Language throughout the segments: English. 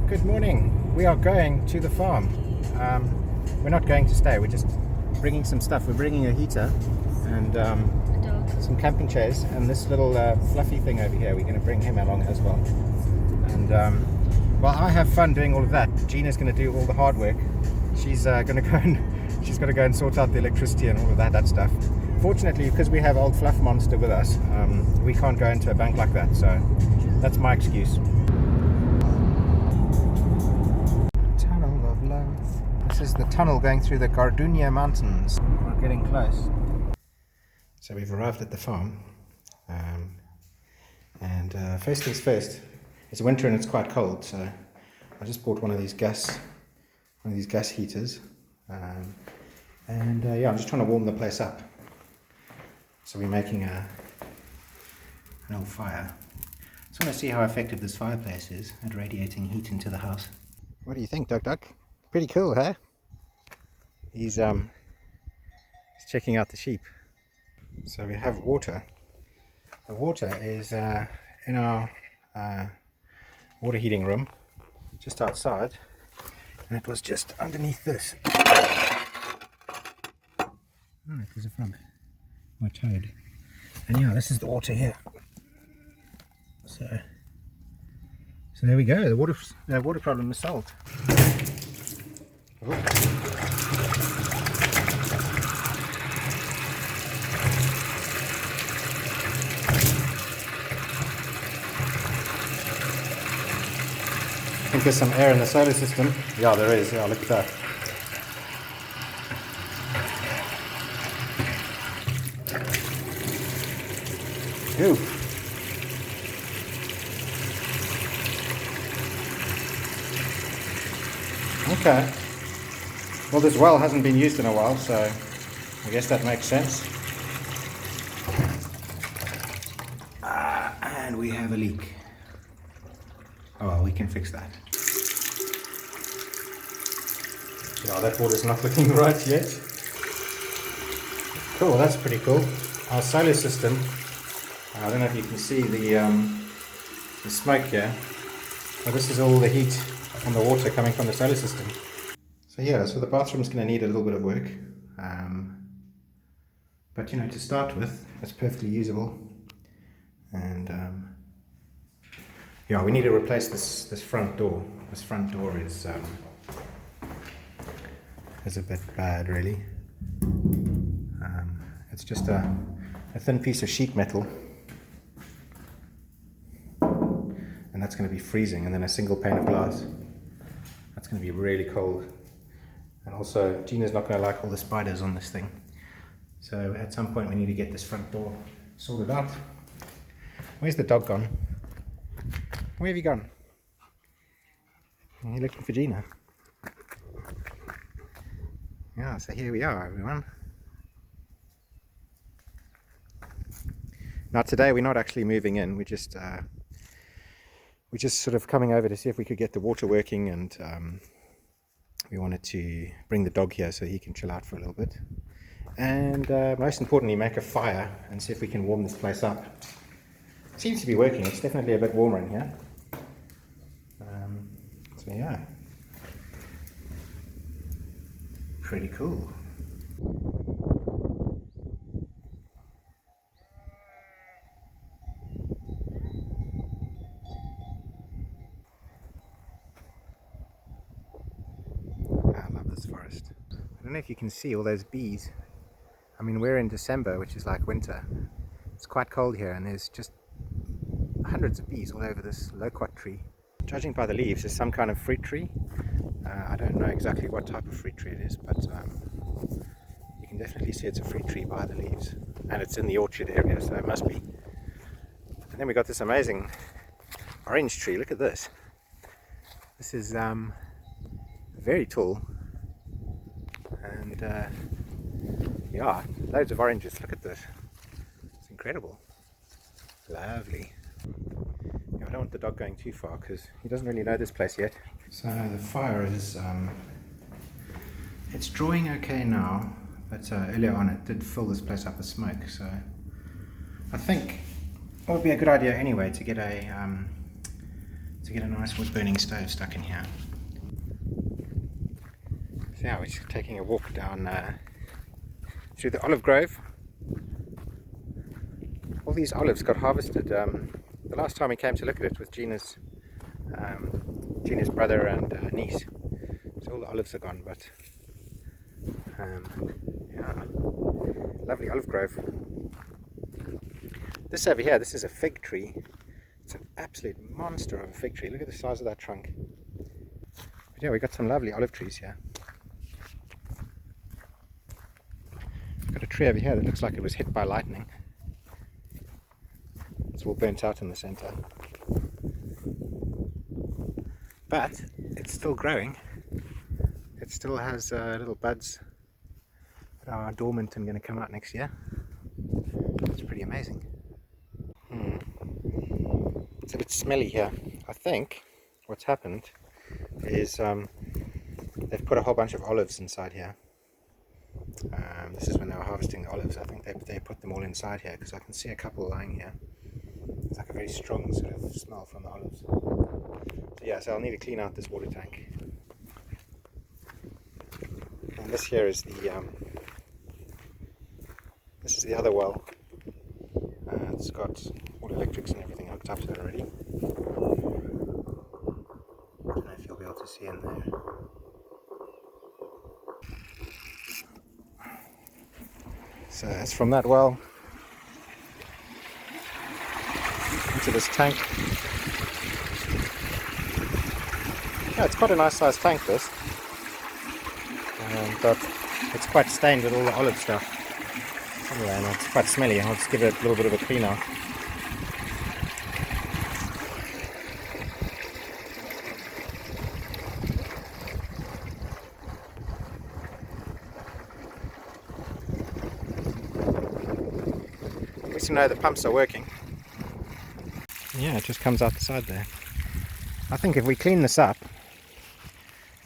Good morning. We are going to the farm. We're not going to stay, we're just bringing some stuff. We're bringing a heater and some camping chairs and this little fluffy thing over here. We're going to bring him along as well. And while I have fun doing all of that, Gina's going to do all the hard work. She's going to go and sort out the electricity and all of that stuff. Fortunately, because we have old Fluff Monster with us, we can't go into a bank like that, so that's my excuse. Tunnel of Love. This is the tunnel going through the Gardenia Mountains. We're getting close. So we've arrived at the farm, and first things first, it's winter and it's quite cold, so I just bought one of these gas heaters, and yeah, I'm just trying to warm the place up. So we're making an old fire. Just want to see how effective this fireplace is at radiating heat into the house. What do you think, Duck? Pretty cool, huh? He's checking out the sheep. So we have water. The water is in our water heating room, just outside, and it was just underneath this. Oh, there's a frog. My toad. And yeah, this is the water here. So there we go. The water problem is solved. Oh. I think there's some air in the solar system. Yeah, there is. Yeah, look at that. Ooh. Okay. Well, this well hasn't been used in a while, so I guess that makes sense. And we have a leak. Oh, well, we can fix that. Yeah, that water's not looking right yet. Cool, that's pretty cool. Our solar system, I don't know if you can see the smoke here, but this is all the heat from the water coming from the solar system. So yeah, so the bathroom's going to need a little bit of work, but you know, to start with, it's perfectly usable. And yeah, we need to replace this front door. This front door is a bit bad, really. It's just a thin piece of sheet metal, and that's going to be freezing, and then a single pane of glass. That's going to be really cold. And also, Gina's not going to like all the spiders on this thing. So at some point we need to get this front door sorted out. Where's the dog gone? Where have you gone? Are you looking for Gina? Yeah, so here we are, everyone. Now today we're not actually moving in, we're just sort of coming over to see if we could get the water working, and we wanted to bring the dog here so he can chill out for a little bit. And most importantly, make a fire and see if we can warm this place up. It seems to be working, it's definitely a bit warmer in here. So yeah, pretty cool. I love this forest. I don't know if you can see all those bees. I mean, we're in December, which is like winter. It's quite cold here, and there's just hundreds of bees all over this loquat tree. Judging by the leaves, it's some kind of fruit tree. I don't know exactly what type of fruit tree it is, but you can definitely see it's a fruit tree by the leaves. And it's in the orchard area, so it must be. And then we got this amazing orange tree. Look at this. This is very tall. And yeah, loads of oranges. Look at this. It's incredible. Lovely. Yeah, I don't want the dog going too far because he doesn't really know this place yet. So the fire is, it's drawing okay now, but earlier on it did fill this place up with smoke. So I think it would be a good idea anyway to get a to get a nice wood burning stove stuck in here. So yeah, we're just taking a walk down through the olive grove. All these olives got harvested the last time we came to look at it with Gina's brother and niece. So all the olives are gone, but yeah, lovely olive grove. This over here, this is a fig tree. It's an absolute monster of a fig tree. Look at the size of that trunk. But yeah, we got some lovely olive trees here. We've got a tree over here that looks like it was hit by lightning. It's all burnt out in the center. But it's still growing. It still has little buds that are dormant and going to come out next year. It's pretty amazing. It's a bit smelly here. I think what's happened is they've put a whole bunch of olives inside here. This is when they were harvesting the olives. I think they put them all inside here because I can see a couple lying here. It's like a very strong sort of smell from the olives. So yeah, so I'll need to clean out this water tank. And this here is this is the other well. It's got all electrics and everything hooked up to it already. I don't know if you'll be able to see in there. So it's from that well into this tank. Yeah, it's quite a nice sized tank, this. But it's quite stained with all the olive stuff. Anyway, and it's quite smelly. I'll just give it a little bit of a clean out. At least you know the pumps are working. Yeah, it just comes out the side there. I think if we clean this up,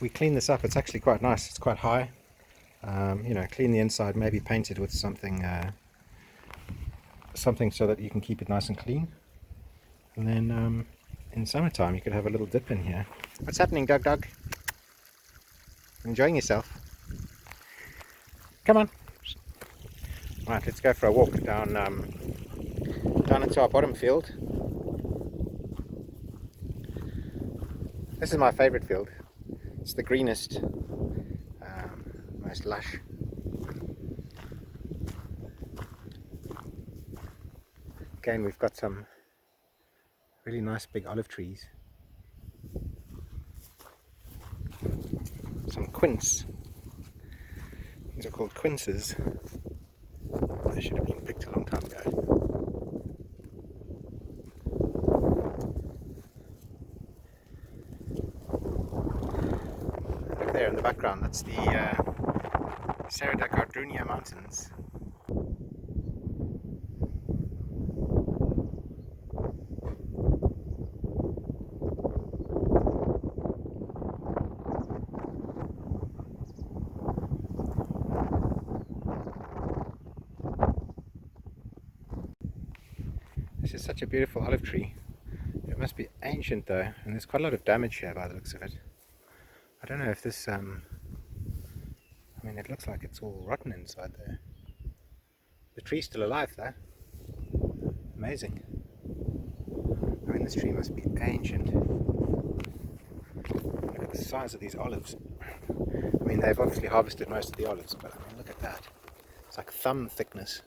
it's actually quite nice. It's quite high. You know, clean the inside, maybe paint it with something so that you can keep it nice and clean. And then in summertime you could have a little dip in here. What's happening, Doug? Enjoying yourself? Come on. Right, let's go for a walk down into our bottom field. This is my favorite field. It's the greenest, most lush. Again, we've got some really nice big olive trees. Some quince. These are called quinces. They should have been picked a long time ago. Look there in the background, that's the Serra da Gardunha Mountains. This is such a beautiful olive tree. It must be ancient though, and there's quite a lot of damage here by the looks of it. I don't know if this, I mean, it looks like it's all rotten inside there. The tree's still alive though. Amazing. I mean, this tree must be ancient. Look at the size of these olives. I mean, they've obviously harvested most of the olives, but I mean, look at that. It's like thumb thickness.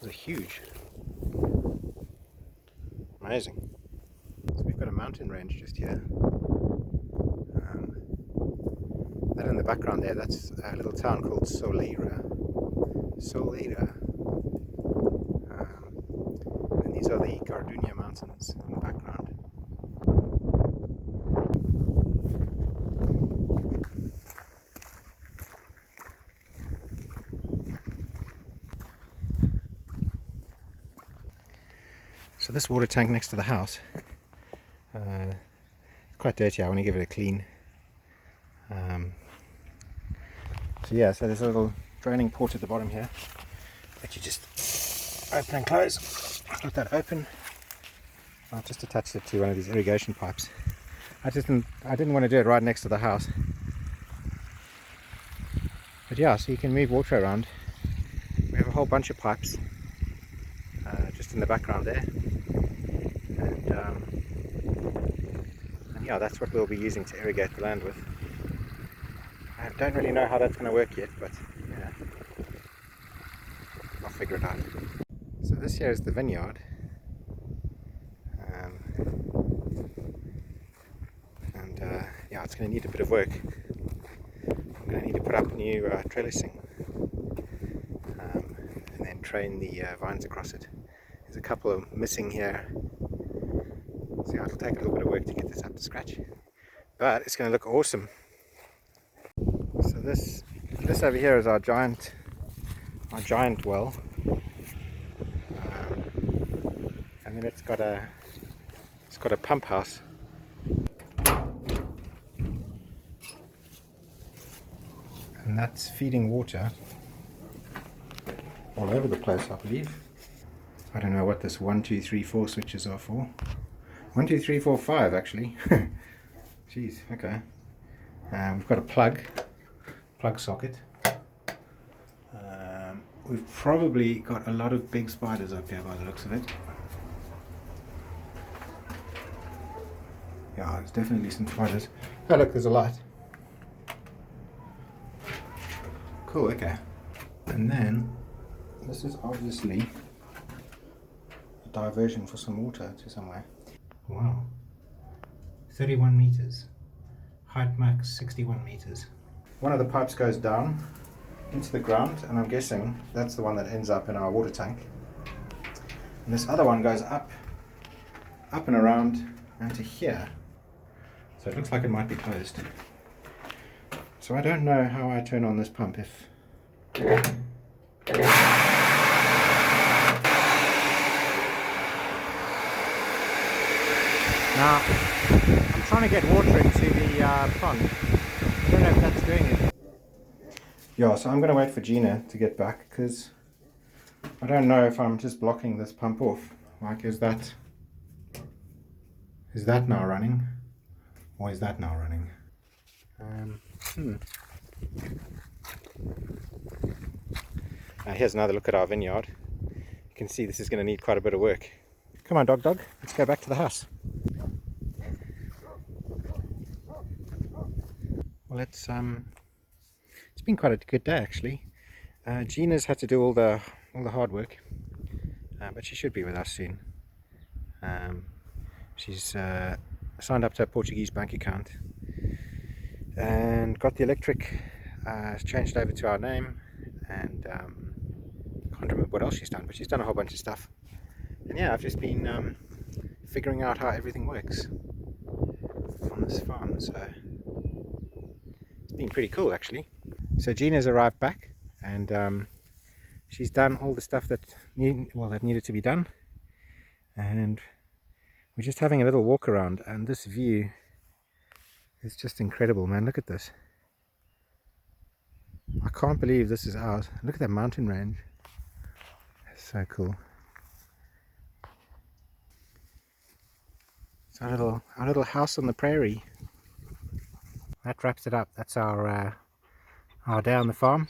Those are huge. Amazing. So we've got a mountain range just here. That in the background there, that's a little town called Soleira. And these are the Gardunha Mountains in the background. So this water tank next to the house, quite dirty. I want to give it a clean. So yeah, so there's a little draining port at the bottom here that you just open and close. Let that open, I've just attached it to one of these irrigation pipes. I didn't want to do it right next to the house. But yeah, so you can move water around. We have a whole bunch of pipes just in the background there. And yeah, that's what we'll be using to irrigate the land with. I don't really know how that's going to work yet, but yeah, I'll figure it out. So this here is the vineyard. Yeah, it's going to need a bit of work. I'm going to need to put up new trellising and then train the vines across it. There's a couple of missing here, so yeah, it'll take a little bit of work to get this up to scratch, but it's going to look awesome. So this over here is our giant well, and then it's got a pump house. And that's feeding water all over the place, I believe. I don't know what this 1, 2, 3, 4 switches are for. 1, 2, 3, 4, 5 actually. Jeez, okay. We've got a plug socket. We've probably got a lot of big spiders up here by the looks of it. Yeah, there's definitely some spiders. Oh look, there's a light. Cool, okay. And then this is obviously a diversion for some water to somewhere. Wow. 31 meters. Height max 61 meters. One of the pipes goes down into the ground, and I'm guessing that's the one that ends up in our water tank. And this other one goes up and around and to here. So it looks like it might be closed. So I don't know how I turn on this pump if... Now, I'm trying to get water into the pond. I don't know if that's doing it. Yeah, so I'm going to wait for Gina to get back, because I don't know if I'm just blocking this pump off. Like, is that now running? Or is that now running? Now here's another look at our vineyard. You can see this is going to need quite a bit of work. Come on, dog, let's go back to the house. Well, it's been quite a good day actually. Gina's had to do all the hard work, but she should be with us soon. She's signed up to a Portuguese bank account and got the electric changed over to our name, and I can't remember what else she's done, but she's done a whole bunch of stuff. And yeah, I've just been figuring out how everything works on this farm, so it's been pretty cool actually. So Gina's arrived back, and she's done all the stuff that needed to be done, and we're just having a little walk around, and this view is just incredible, man. Look at this. I can't believe this is ours. Look at that mountain range. It's so cool. It's our little house on the prairie. That wraps it up. That's our day on the farm.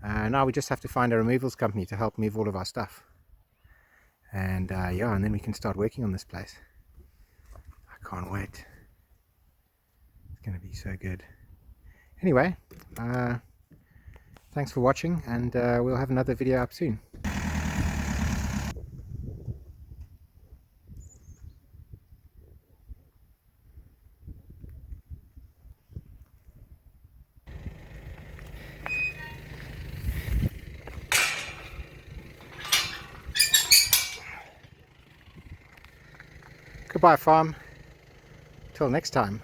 Now we just have to find a removals company to help move all of our stuff. And yeah, and then we can start working on this place. I can't wait. It's going to be so good. Anyway, thanks for watching, and we'll have another video up soon. Goodbye, farm. Till next time.